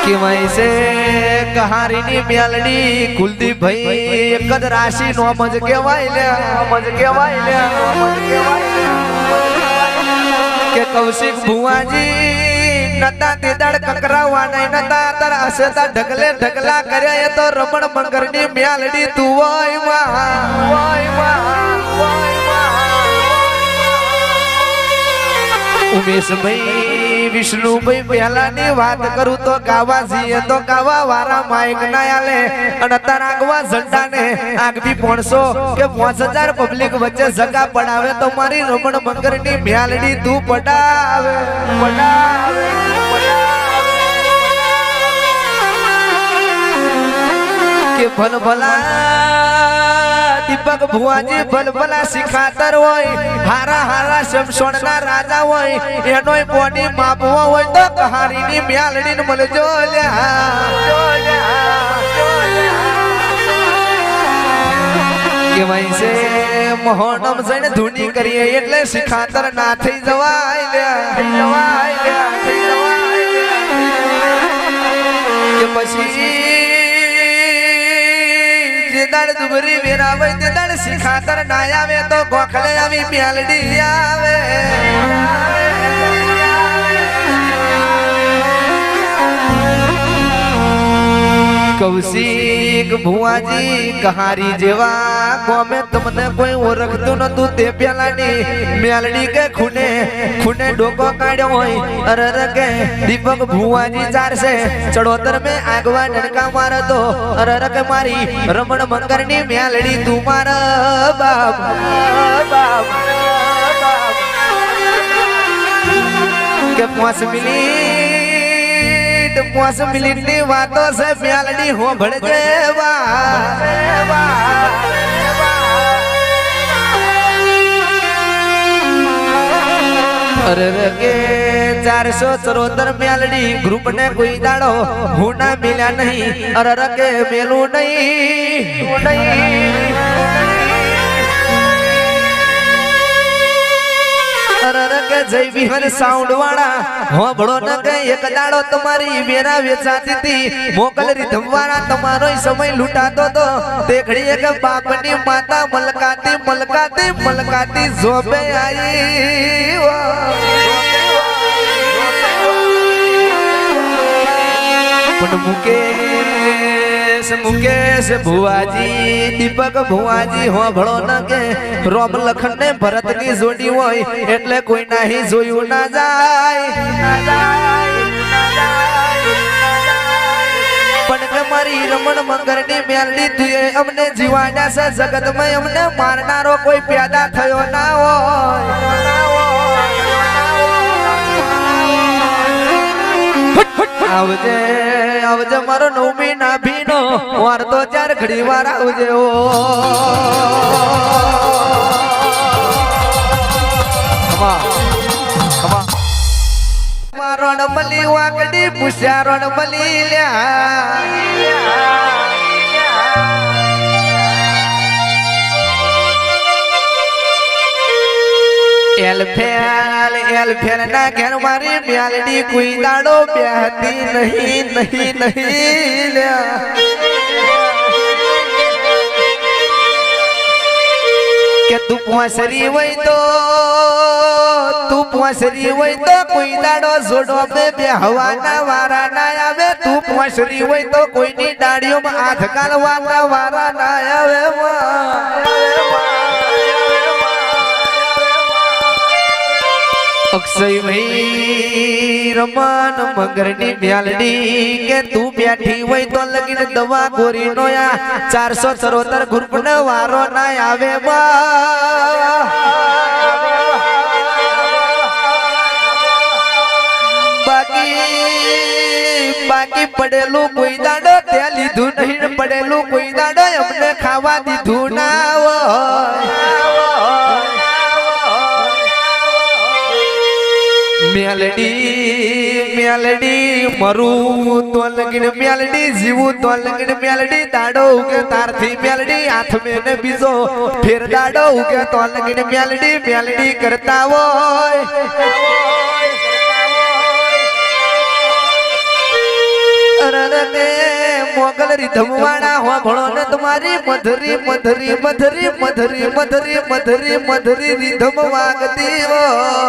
કેવાય છે કહારીની મેલડી કુલદીપ ભાઈ એક જ રાશિ નો મજ કેવાય લે કે કૌશિક ભુવાજી નતા તેદાડ કકરાવા નહીં નતા તર અસતા ઢગલે ઢગલા કર્યા એ તો રમણ મંગરની મેલડી તું હોય માં ઉમેશભાઈ વિષ્ણુભાઈ પહેલાની વાત કરું તો ગાવા છીએ તો ગાવા વારા માઇક ના આલે અને તાર આગવા ઝંડા ને આગવી 500 કે 5000 પબ્લિક વચ્ચે જગા પડાવે તો મારી રમણ મંગરની મેલડી તું પડાવે કે ભલભલા દીપક ભુવાજી ભલભલા શિખાતર હોય હારા શમશોણ ના રાજા હોય એનોય બોડી માપવો હોય તો કહારીની મેલડી ને મળજો કેવાય છે મોહનમ જઈને ધૂની કરીએ એટલે શિખાતર ના થઈ જવાય કે પછી દાડ દુબરી વેરાવે તે દાડ શિખાતર ના આવે તો ગોખલે આવી મેલડી આવે કૌશિક ભુવાજી કહારી જેવા ગોમે તમને કોઈ ઓળખતું નતું તે પેલાની મેલડી કે ખૂને ડોકો કાઢ્યો હોય અરે કે દીપક ભુવાજી ચારશે ચડોતર મેં આગવા ડણકા મારતો અરે કે મારી રમણ મંગરની મેલડી તું મારા બાપ કે 5 મિનિટ ની વાતો છે મેલડી હો ભળજે અરે કે 474 મેલડી ગ્રુપ ને કોઈ દાડો હું ના મિલ્યા નહીં અરે કે મેલું નહીં કે જય વિહન સાઉન્ડ વાળા હો ભળો ન કે એક દાડો તમારી વેરા વેચાતી હતી મોકલ રીધમ વાળા તમારો સમય લૂંટાતો તો તે ઘડીએ કે બાપની માતા મલકાતી જોબે આવી પણ મુકેશ ભુવાજી દીપક ભુવાજી હો ભળો ન કે રોમ લખન ને ભરત ની જોડી હોય એટલે કોઈ નહીં જોયું ના જાય પણ કે મારી રમણ મંગરની મેલડી તુએ અમને જીવાડ્યા છે જગતમાં અમને મારનારો કોઈ પેદા થયો ના હોય આવજે મારો નવમી ના ભીનો વાર તો 4 ઘડી વાર આવજે મારો મલી વાકડી પૂછ્યા રણ મલી લ્યા એલફેલ ના ઘેર મારી મેલડી કોઈ દાડો બેહતી નહીં કે તું પોસરી હોય તો કોઈ દાડો જોડો બે હવાના વારા ના આવે તું પોસરી હોય તો કોઈની ડાળીઓમાં હાથ કાઢવાના વારા ના આવે અક્ષય ભાઈ રમણ મંગરની મેલડી કે તું બેઠી હોય તો લગીન દવા ગોરી નો 474 ગ્રુપ ને વારો ના આવે બાકી પડેલું કોઈ દાડો તે લીધું નહીં પડેલું કોઈ દાડો અમને ખાવા દીધું ના મેલડી મરું તો લગીન મેલડી જીવું તો લગીન મેલડી દાડો ઉગે તારથી મેલડી હાથ મેને બીજો ફેર દાડો ઉગે તો લગીન મેલડી કરતા હોય તે મોગલ રીધમ વાળા હો ભણો ને તમારી મધરી મધરી મધરી મધરી મધરી મધરી મધરી રીધમ વાગતી હોય